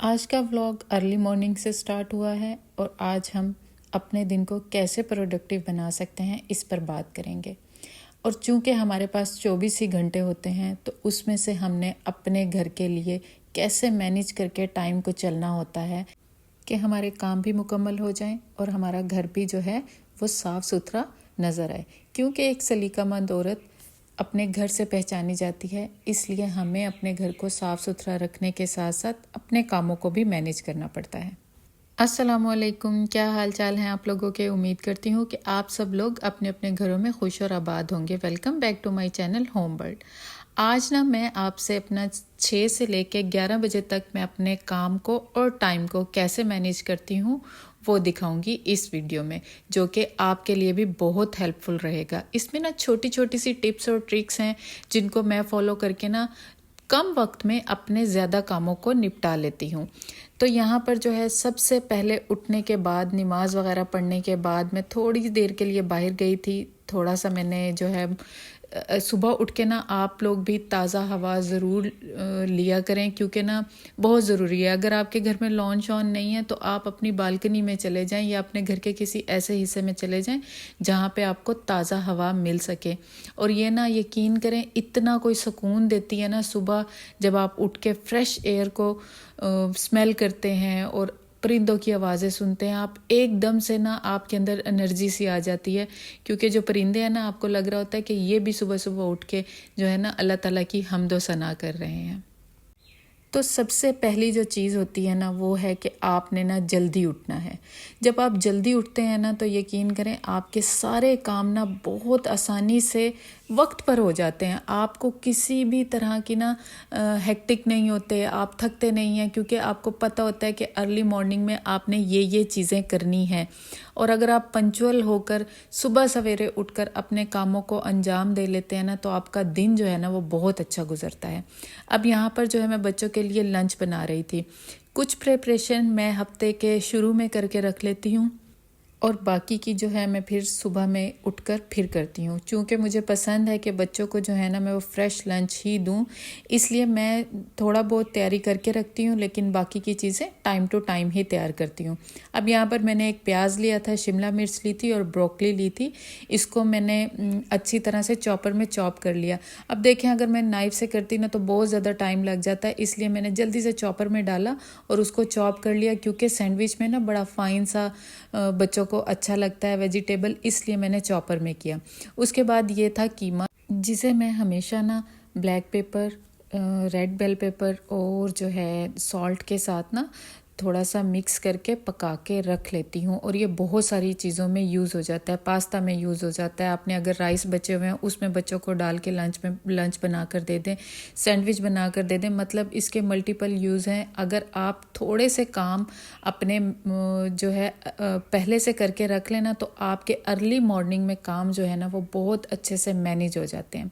آج کا vlog early morning سے سٹارٹ ہوا ہے اور آج ہم اپنے دن کو کیسے پروڈکٹیو بنا سکتے ہیں اس پر بات کریں گے۔ اور چونکہ ہمارے پاس 24 ہی گھنٹے ہوتے ہیں تو اس میں سے ہم نے اپنے گھر کے لیے کیسے مینیج کر کے ٹائم کو چلنا ہوتا ہے کہ ہمارے کام بھی مکمل ہو جائیں اور ہمارا گھر بھی جو ہے وہ صاف ستھرا نظر آئے، کیونکہ ایک سلیقہ مند عورت اپنے گھر سے پہچانی جاتی ہے، اس لیے ہمیں اپنے گھر کو صاف ستھرا رکھنے کے ساتھ ساتھ اپنے کاموں کو بھی مینیج کرنا پڑتا ہے۔ السلام علیکم، کیا حال چال ہیں آپ لوگوں کے؟ امید کرتی ہوں کہ آپ سب لوگ اپنے اپنے گھروں میں خوش اور آباد ہوں گے۔ Welcome back to my channel home bird. آج میں آپ سے اپنا 6 سے لے کے 11 بجے تک میں اپنے کام کو اور ٹائم کو کیسے مینیج کرتی ہوں وہ دکھاؤں گی اس ویڈیو میں، جو کہ آپ کے لیے بھی بہت ہیلپ فل رہے گا۔ اس میں چھوٹی چھوٹی سی ٹپس اور ٹرکس ہیں جن کو میں فالو کر کے کم وقت میں اپنے زیادہ کاموں کو نپٹا لیتی ہوں۔ تو یہاں پر جو ہے سب سے پہلے اٹھنے کے بعد نماز وغیرہ پڑھنے کے بعد میں تھوڑی دیر کے لیے باہر گئی تھی۔ تھوڑا سا میں نے جو ہے صبح اٹھ کے آپ لوگ بھی تازہ ہوا ضرور لیا کریں، کیونکہ بہت ضروری ہے۔ اگر آپ کے گھر میں لان شان نہیں ہے تو آپ اپنی بالکنی میں چلے جائیں یا اپنے گھر کے کسی ایسے حصے میں چلے جائیں جہاں پہ آپ کو تازہ ہوا مل سکے۔ اور یہ یقین کریں اتنا کوئی سکون دیتی ہے صبح جب آپ اٹھ کے فریش ایئر کو اسمیل کرتے ہیں اور پرندوں کی آوازیں سنتے ہیں، آپ ایک دم سے آپ کے اندر انرجی سی آ جاتی ہے، کیونکہ جو پرندے ہیں آپ کو لگ رہا ہوتا ہے کہ یہ بھی صبح صبح اٹھ کے جو ہے اللہ تعالیٰ کی حمد و ثنا کر رہے ہیں۔ تو سب سے پہلی جو چیز ہوتی ہے وہ ہے کہ آپ نے جلدی اٹھنا ہے۔ جب آپ جلدی اٹھتے ہیں تو یقین کریں آپ کے سارے کام بہت آسانی سے وقت پر ہو جاتے ہیں۔ آپ کو کسی بھی طرح کی ہیکٹک نہیں ہوتے، آپ تھکتے نہیں ہیں، کیونکہ آپ کو پتہ ہوتا ہے کہ ارلی مارننگ میں آپ نے یہ چیزیں کرنی ہیں۔ اور اگر آپ پنچول ہو کر صبح سویرے اٹھ کر اپنے کاموں کو انجام دے لیتے ہیں تو آپ کا دن جو ہے وہ بہت اچھا گزرتا ہے۔ اب یہاں پر جو ہے میں بچوں کے لیے لنچ بنا رہی تھی۔ کچھ پریپریشن میں ہفتے کے شروع میں کر کے رکھ لیتی ہوں اور باقی کی جو ہے میں پھر صبح میں اٹھ کر پھر کرتی ہوں، چونکہ مجھے پسند ہے کہ بچوں کو جو ہے میں وہ فریش لنچ ہی دوں، اس لیے میں تھوڑا بہت تیاری کر کے رکھتی ہوں، لیکن باقی کی چیزیں ٹائم ٹو ٹائم ہی تیار کرتی ہوں۔ اب یہاں پر میں نے ایک پیاز لیا تھا، شملہ مرچ لی تھی اور بروکلی لی تھی، اس کو میں نے اچھی طرح سے چاپر میں چاپ کر لیا۔ اب دیکھیں اگر میں نائف سے کرتی تو بہت زیادہ ٹائم لگ جاتا ہے، اس لیے میں نے جلدی سے چاپر میں ڈالا اور اس کو چاپ کر لیا، کیونکہ سینڈوچ میں بڑا فائن سا بچوں کو اچھا لگتا ہے ویجیٹیبل، اس لیے میں نے چاپر میں کیا۔ اس کے بعد یہ تھا قیمہ، جسے میں ہمیشہ بلیک پیپر، ریڈ بیل پیپر اور جو ہے سالٹ کے ساتھ تھوڑا سا مکس کر کے پکا کے رکھ لیتی ہوں، اور یہ بہت ساری چیزوں میں یوز ہو جاتا ہے۔ پاستا میں یوز ہو جاتا ہے، آپ نے اگر رائس بچے ہوئے ہیں اس میں بچوں کو ڈال کے لنچ بنا کر دے دیں، سینڈوچ بنا کر دے دیں، مطلب اس کے ملٹیپل یوز ہیں۔ اگر آپ تھوڑے سے کام اپنے جو ہے پہلے سے کر کے رکھ لینا تو آپ کے ارلی مارننگ میں کام جو ہے وہ بہت اچھے سے مینیج ہو جاتے ہیں۔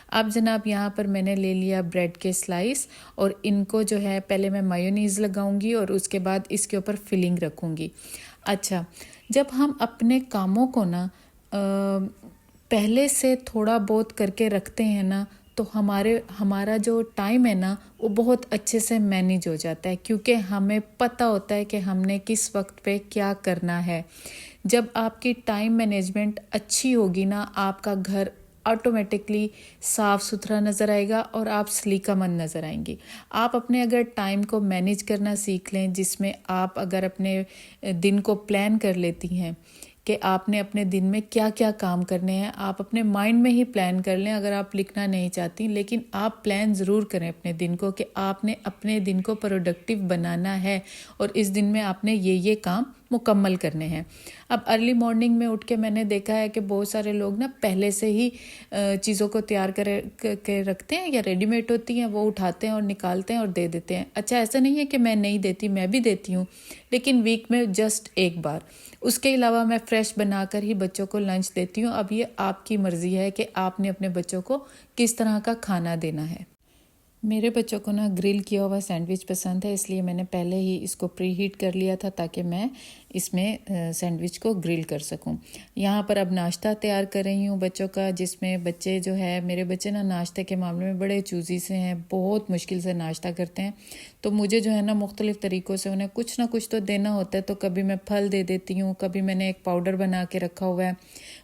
اب جناب یہاں پر میں نے لے لیا بریڈ کے سلائس، اور ان کو جو ہے پہلے میں مایونیز لگاؤں گی اور اس کے بعد اس کے اوپر فلنگ رکھوں گی۔ اچھا، جب ہم اپنے کاموں کو پہلے سے تھوڑا بہت کر کے رکھتے ہیں تو ہمارا جو ٹائم ہے وہ بہت اچھے سے مینیج ہو جاتا ہے، کیونکہ ہمیں پتہ ہوتا ہے کہ ہم نے کس وقت پہ کیا کرنا ہے۔ جب آپ کی ٹائم مینجمنٹ اچھی ہوگی آپ کا گھر آٹومیٹکلی صاف ستھرا نظر آئے گا اور آپ سلیقہ مند نظر آئیں گی۔ آپ اپنے اگر ٹائم کو مینیج کرنا سیکھ لیں، جس میں آپ اگر اپنے دن کو پلان کر لیتی ہیں کہ آپ نے اپنے دن میں کیا کیا کام کرنے ہیں، آپ اپنے مائنڈ میں ہی پلان کر لیں، اگر آپ لکھنا نہیں چاہتی، لیکن آپ پلان ضرور کریں اپنے دن کو کہ آپ نے اپنے دن کو پروڈکٹیو بنانا ہے اور اس دن میں آپ نے یہ کام مکمل کرنے ہیں۔ اب ارلی مارننگ میں اٹھ کے میں نے دیکھا ہے کہ بہت سارے لوگ پہلے سے ہی چیزوں کو تیار کر کے رکھتے ہیں، یا ریڈی میڈ ہوتی ہیں، وہ اٹھاتے ہیں اور نکالتے ہیں اور دے دیتے ہیں۔ اچھا، ایسا نہیں ہے کہ میں نہیں دیتی، میں بھی دیتی ہوں، لیکن ویک میں جسٹ ایک بار۔ اس کے علاوہ میں فریش بنا کر ہی بچوں کو لنچ دیتی ہوں۔ اب یہ آپ کی مرضی ہے کہ آپ نے اپنے بچوں کو کس طرح کا کھانا دینا ہے۔ میرے بچوں کو نا گرل کیا ہوا سینڈوچ پسند ہے، اس لیے میں نے پہلے ہی اس کو پری ہیٹ کر لیا تھا تاکہ میں اس میں سینڈوچ کو گرل کر سکوں۔ یہاں پر اب ناشتہ تیار کر رہی ہوں بچوں کا، جس میں بچے جو ہے میرے بچے نا ناشتے کے معاملے میں بڑے چوزی سے ہیں، بہت مشکل سے ناشتہ کرتے ہیں، تو مجھے جو ہے نا مختلف طریقوں سے انہیں کچھ نہ کچھ تو دینا ہوتا ہے۔ تو کبھی میں پھل دے دیتی ہوں، کبھی میں نے ایک پاؤڈر بنا کے رکھا ہوا ہے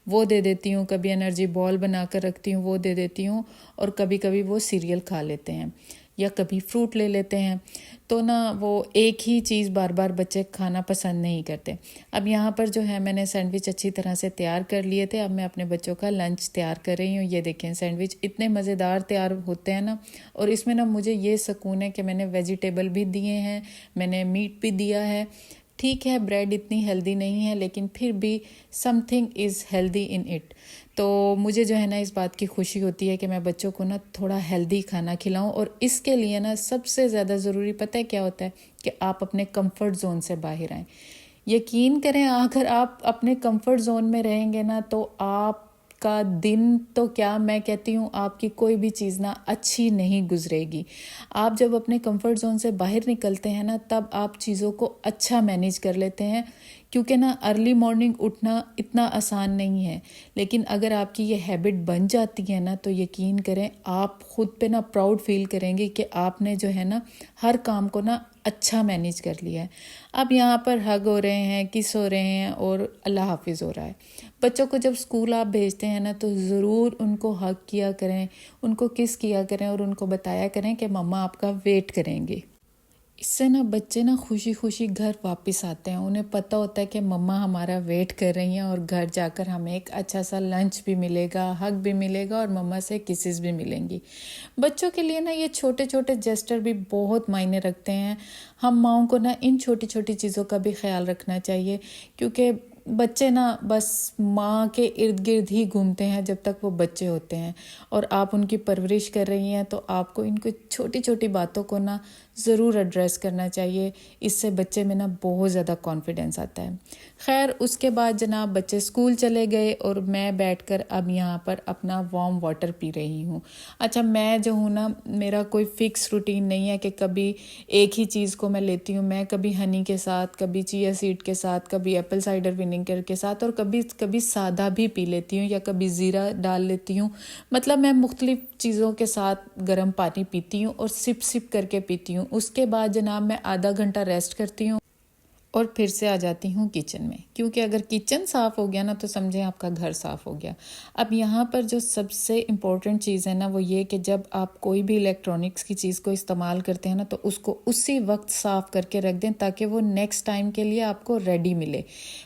وہ دے دیتی ہوں، کبھی انرجی بال بنا کر رکھتی ہوں وہ دے دیتی ہوں، اور کبھی کبھی وہ سیریل کھا لیتے ہیں یا کبھی فروٹ لے لیتے ہیں۔ تو نا وہ ایک ہی چیز بار بار بچے کھانا پسند نہیں کرتے۔ اب یہاں پر جو ہے میں نے سینڈوچ اچھی طرح سے تیار کر لیے تھے، اب میں اپنے بچوں کا لنچ تیار کر رہی ہوں۔ یہ دیکھیں سینڈوچ اتنے مزیدار تیار ہوتے ہیں نا، اور اس میں نا مجھے یہ سکون ہے کہ میں نے ویجیٹیبل بھی دیے ہیں، میں نے میٹ بھی دیا ہے۔ ٹھیک ہے بریڈ اتنی ہیلدی نہیں ہے، لیکن پھر بھی some thing is healthy in it. تو مجھے جو ہے نا اس بات کی خوشی ہوتی ہے کہ میں بچوں کو نا تھوڑا ہیلدی کھانا کھلاؤں، اور اس کے لیے نا سب سے زیادہ ضروری پتہ ہے کیا ہوتا ہے کہ آپ اپنے کمفرٹ زون سے باہر آئیں۔ یقین کریں اگر آپ اپنے کمفرٹ زون میں رہیں گے نا تو آپ کا دن تو کیا میں کہتی ہوں آپ کی کوئی بھی چیز نا اچھی نہیں گزرے گی۔ آپ جب اپنے کمفرٹ زون سے باہر نکلتے ہیں نا تب آپ چیزوں کو اچھا مینیج کر لیتے ہیں، کیونکہ نا ارلی مارننگ اٹھنا اتنا آسان نہیں ہے، لیکن اگر آپ کی یہ ہیبٹ بن جاتی ہے نا تو یقین کریں آپ خود پہ نا پراؤڈ فیل کریں گے کہ آپ نے جو ہے نا ہر کام کو نا اچھا مینیج کر لیا ہے۔ اب یہاں پر ہگ ہو رہے ہیں، کس ہو رہے ہیں، اور اللہ حافظ ہو رہا ہے۔ بچوں کو جب اسکول آپ بھیجتے ہیں نا تو ضرور ان کو ہگ کیا کریں، ان کو کس کیا کریں، اور ان کو بتایا کریں کہ مما آپ کا ویٹ کریں گے۔ اس سے نا بچے نا خوشی خوشی گھر واپس آتے ہیں، انہیں پتہ ہوتا ہے کہ مما ہمارا ویٹ کر رہی ہیں، اور گھر جا کر ہمیں ایک اچھا سا لنچ بھی ملے گا، ہگ بھی ملے گا، اور مما سے کسز بھی ملیں گی۔ بچوں کے لیے نا یہ چھوٹے چھوٹے جسٹر بھی بہت معنی رکھتے ہیں۔ ہم ماؤں کو نا ان چھوٹی چھوٹی چیزوں کا بھی خیال رکھنا چاہیے، کیونکہ بچے نا بس ماں کے ارد گرد ہی گھومتے ہیں جب تک وہ بچے ہوتے ہیں، اور آپ ان کی پرورش کر رہی ہیں تو آپ کو ان کو چھوٹی چھوٹی باتوں کو نا ضرور ایڈریس کرنا چاہیے۔ اس سے بچے میں نا بہت زیادہ کانفیڈنس آتا ہے۔ خیر اس کے بعد جناب بچے اسکول چلے گئے اور میں بیٹھ کر اب یہاں پر اپنا وارم واٹر پی رہی ہوں۔ اچھا میں جو ہوں نا میرا کوئی فکس روٹین نہیں ہے کہ کبھی ایک ہی چیز کو میں لیتی ہوں، میں کبھی ہنی کے ساتھ، کبھی چیا سیڈ کے ساتھ، کبھی ایپل سائڈر ونیگر کے ساتھ، اور کبھی سادہ بھی پی لیتی ہوں، یا کبھی زیرہ ڈال لیتی ہوں۔ مطلب میں مختلف چیزوں کے ساتھ گرم پانی پیتی ہوں اور سپ سپ کر کے پیتی ہوں۔ اس کے بعد جناب میں آدھا گھنٹہ ریسٹ کرتی ہوں اور پھر سے آ جاتی ہوں کچن میں، کیونکہ اگر کچن صاف ہو گیا نا تو سمجھیں آپ کا گھر صاف ہو گیا۔ اب یہاں پر جو سب سے امپورٹنٹ چیز ہے نا وہ یہ کہ جب آپ کوئی بھی الیکٹرانکس کی چیز کو استعمال کرتے ہیں نا تو اس کو اسی وقت صاف کر کے رکھ دیں تاکہ وہ نیکسٹ ٹائم کے لیے آپ کو ریڈی ملے،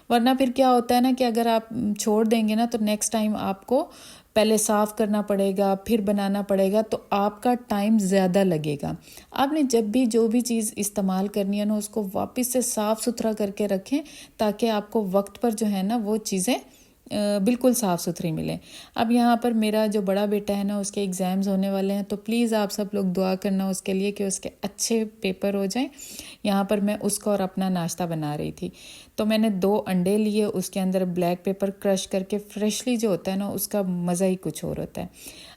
ورنہ پھر کیا ہوتا ہے نا کہ اگر آپ چھوڑ دیں گے نا تو نیکسٹ ٹائم آپ کو پہلے صاف کرنا پڑے گا، پھر بنانا پڑے گا، تو آپ کا ٹائم زیادہ لگے گا۔ آپ نے جب بھی جو بھی چیز استعمال کرنی ہے نا اس کو واپس سے صاف ستھرا کر کے رکھیں تاکہ آپ کو وقت پر جو ہے نا وہ چیزیں بالکل صاف ستھری ملیں۔ اب یہاں پر میرا جو بڑا بیٹا ہے نا اس کے ایگزامز ہونے والے ہیں، تو پلیز آپ سب لوگ دعا کرنا اس کے لیے کہ اس کے اچھے پیپر ہو جائیں۔ یہاں پر میں اس کا اور اپنا ناشتہ بنا رہی تھی، تو میں نے 2 انڈے لیے، اس کے اندر بلیک پیپر کرش کر کے فریشلی جو ہوتا ہے نا اس کا مزہ ہی کچھ اور ہوتا ہے۔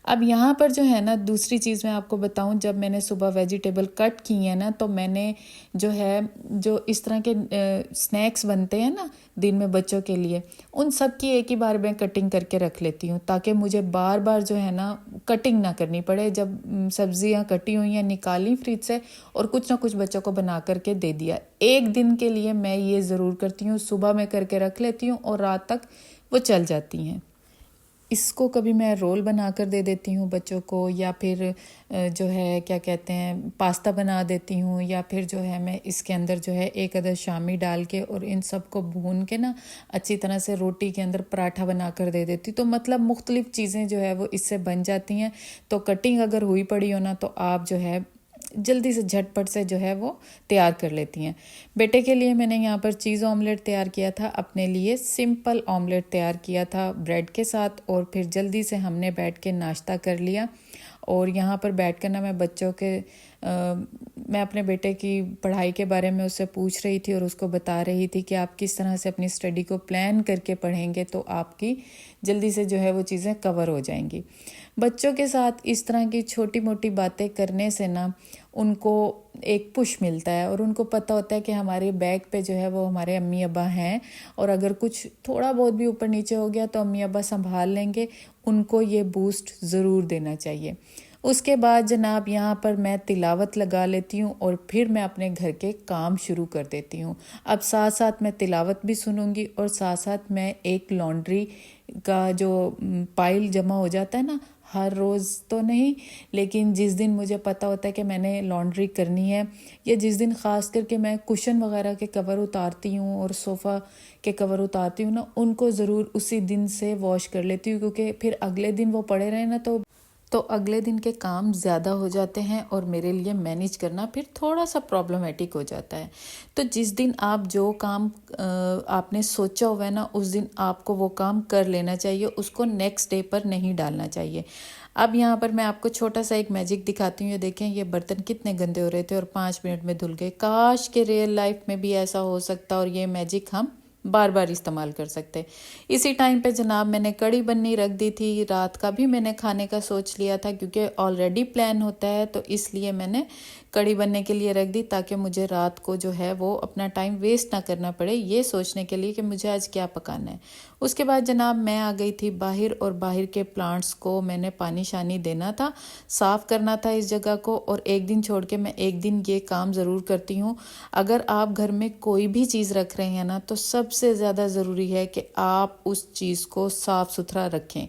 اب یہاں پر جو ہے نا دوسری چیز میں آپ کو بتاؤں، جب میں نے صبح ویجیٹیبل کٹ کی ہیں نا تو میں نے جو ہے جو اس طرح کے سنیکس بنتے ہیں نا دن میں بچوں کے لیے، ان سب کی ایک ہی بار میں کٹنگ کر کے رکھ لیتی ہوں تاکہ مجھے بار بار جو ہے نا کٹنگ نہ کرنی پڑے۔ جب سبزیاں کٹی ہوئی ہیں نکالی فریج سے اور کچھ نہ کچھ بچوں کو بنا کر کے دے دیا۔ ایک دن کے لیے میں یہ ضرور کرتی ہوں، صبح میں کر کے رکھ لیتی ہوں اور رات تک وہ چل جاتی ہیں۔ اس کو کبھی میں رول بنا کر دے دیتی ہوں بچوں کو، یا پھر جو ہے کیا کہتے ہیں پاستا بنا دیتی ہوں، یا پھر جو ہے میں اس کے اندر جو ہے ایک عدد شامی ڈال کے اور ان سب کو بھون کے نا اچھی طرح سے روٹی کے اندر پراٹھا بنا کر دے دیتی ہوں۔ تو مطلب مختلف چیزیں جو ہے وہ اس سے بن جاتی ہیں، تو کٹنگ اگر ہوئی پڑی ہو نا تو آپ جو ہے جلدی سے جھٹ پٹ سے جو ہے وہ تیار کر لیتی ہیں۔ بیٹے کے لیے میں نے یہاں پر چیز آملیٹ تیار کیا تھا، اپنے لیے سمپل آملیٹ تیار کیا تھا بریڈ کے ساتھ، اور پھر جلدی سے ہم نے بیٹھ کے ناشتہ کر لیا۔ اور یہاں پر بیٹھ کر نا میں بچوں کے میں اپنے بیٹے کی پڑھائی کے بارے میں اس سے پوچھ رہی تھی اور اس کو بتا رہی تھی کہ آپ کس طرح سے اپنی اسٹڈی کو پلان کر کے پڑھیں گے تو آپ کی جلدی سے جو ہے وہ چیزیں کور ہو جائیں گی۔ بچوں کے ساتھ اس طرح کی چھوٹی موٹی باتیں کرنے سے نا ان کو ایک پش ملتا ہے، اور ان کو پتہ ہوتا ہے کہ ہمارے بیک پہ جو ہے وہ ہمارے امی ابا ہیں، اور اگر کچھ تھوڑا بہت بھی اوپر نیچے ہو گیا تو امی ابا سنبھال لیں گے۔ ان کو یہ بوسٹ ضرور دینا چاہیے۔ اس کے بعد جناب یہاں پر میں تلاوت لگا لیتی ہوں، اور پھر میں اپنے گھر کے کام شروع کر دیتی ہوں۔ اب ساتھ ساتھ میں تلاوت بھی سنوں گی، اور ساتھ ساتھ میں ایک لانڈری کا جو پائل جمع ہو جاتا ہے نا، ہر روز تو نہیں، لیکن جس دن مجھے پتہ ہوتا ہے کہ میں نے لانڈری کرنی ہے، یا جس دن خاص کر کے میں کشن وغیرہ کے کور اتارتی ہوں اور صوفہ کے کور اتارتی ہوں نا، ان کو ضرور اسی دن سے واش کر لیتی ہوں، کیونکہ پھر اگلے دن وہ پڑے رہے نا تو اگلے دن کے کام زیادہ ہو جاتے ہیں، اور میرے لیے مینیج کرنا پھر تھوڑا سا پرابلمیٹک ہو جاتا ہے۔ تو جس دن آپ جو کام آپ نے سوچا ہوا ہے نا، اس دن آپ کو وہ کام کر لینا چاہیے، اس کو نیکسٹ ڈے پر نہیں ڈالنا چاہیے۔ اب یہاں پر میں آپ کو چھوٹا سا ایک میجک دکھاتی ہوں۔ یہ دیکھیں، یہ برتن کتنے گندے ہو رہے تھے اور 5 منٹ میں دھل گئے۔ کاش کہ ریئل لائف میں بھی ایسا ہو سکتا، اور یہ میجک ہم بار بار استعمال کر سکتے۔ اسی ٹائم پہ جناب میں نے کڑی بننی رکھ دی تھی، رات کا بھی میں نے کھانے کا سوچ لیا تھا، کیونکہ آلریڈی پلان ہوتا ہے، تو اس لیے میں نے کڑی بننے کے لیے رکھ دی، تاکہ مجھے رات کو جو ہے وہ اپنا ٹائم ویسٹ نہ کرنا پڑے یہ سوچنے کے لیے کہ مجھے آج کیا پکانا ہے۔ اس کے بعد جناب میں آ گئی تھی باہر، اور باہر کے پلانٹس کو میں نے پانی شانی دینا تھا، صاف کرنا تھا اس جگہ کو، اور ایک دن چھوڑ کے میں ایک دن یہ کام ضرور کرتی ہوں۔ اگر آپ گھر میں کوئی بھی چیز رکھ رہے ہیں نا، تو سب سے زیادہ ضروری ہے کہ آپ اس چیز کو صاف ستھرا رکھیں۔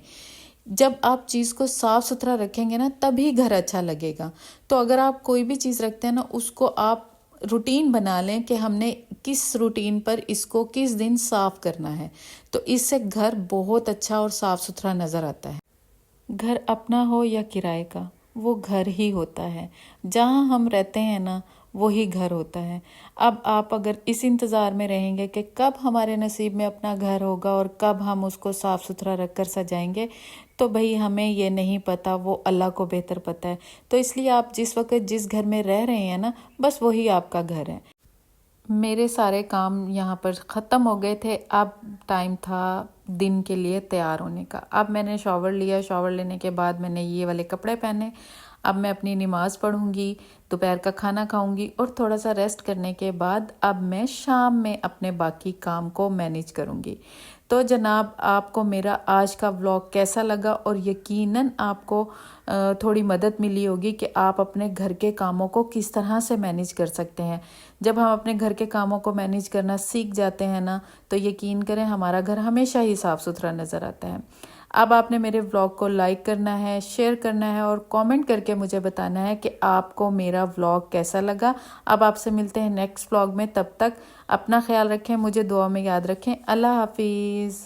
جب آپ چیز کو صاف ستھرا رکھیں گے نا، تبھی گھر اچھا لگے گا۔ تو اگر آپ کوئی بھی چیز رکھتے ہیں نا، اس کو آپ روٹین بنا لیں کہ ہم نے کس روٹین پر اس کو کس دن صاف کرنا ہے، تو اس سے گھر بہت اچھا اور صاف ستھرا نظر آتا ہے۔ گھر اپنا ہو یا کرائے کا، وہ گھر ہی ہوتا ہے۔ جہاں ہم رہتے ہیں نا، وہی گھر ہوتا ہے۔ اب آپ اگر اس انتظار میں رہیں گے کہ کب ہمارے نصیب میں اپنا گھر ہوگا اور کب ہم اس کو صاف ستھرا رکھ کر سجائیں گے، تو بھئی ہمیں یہ نہیں پتہ، وہ اللہ کو بہتر پتہ ہے۔ تو اس لیے آپ جس وقت جس گھر میں رہ رہے ہیں نا، بس وہی آپ کا گھر ہے۔ میرے سارے کام یہاں پر ختم ہو گئے تھے، اب ٹائم تھا دن کے لیے تیار ہونے کا۔ اب میں نے شاور لیا، شاور لینے کے بعد میں نے یہ والے کپڑے پہنے۔ اب میں اپنی نماز پڑھوں گی، دوپہر کا کھانا کھاؤں گی، اور تھوڑا سا ریسٹ کرنے کے بعد اب میں شام میں اپنے باقی کام کو مینیج کروں گی۔ تو جناب آپ کو میرا آج کا ولاگ کیسا لگا، اور یقیناً آپ کو تھوڑی مدد ملی ہوگی کہ آپ اپنے گھر کے کاموں کو کس طرح سے مینیج کر سکتے ہیں۔ جب ہم اپنے گھر کے کاموں کو مینیج کرنا سیکھ جاتے ہیں نا، تو یقین کریں ہمارا گھر ہمیشہ ہی صاف ستھرا نظر آتا ہے۔ اب آپ نے میرے ولاگ کو لائک کرنا ہے، شیئر کرنا ہے، اور کامنٹ کر کے مجھے بتانا ہے کہ آپ کو میرا ولاگ کیسا لگا۔ اب آپ سے ملتے ہیں نیکسٹ ولاگ میں، تب تک اپنا خیال رکھیں، مجھے دعا میں یاد رکھیں۔ اللہ حافظ۔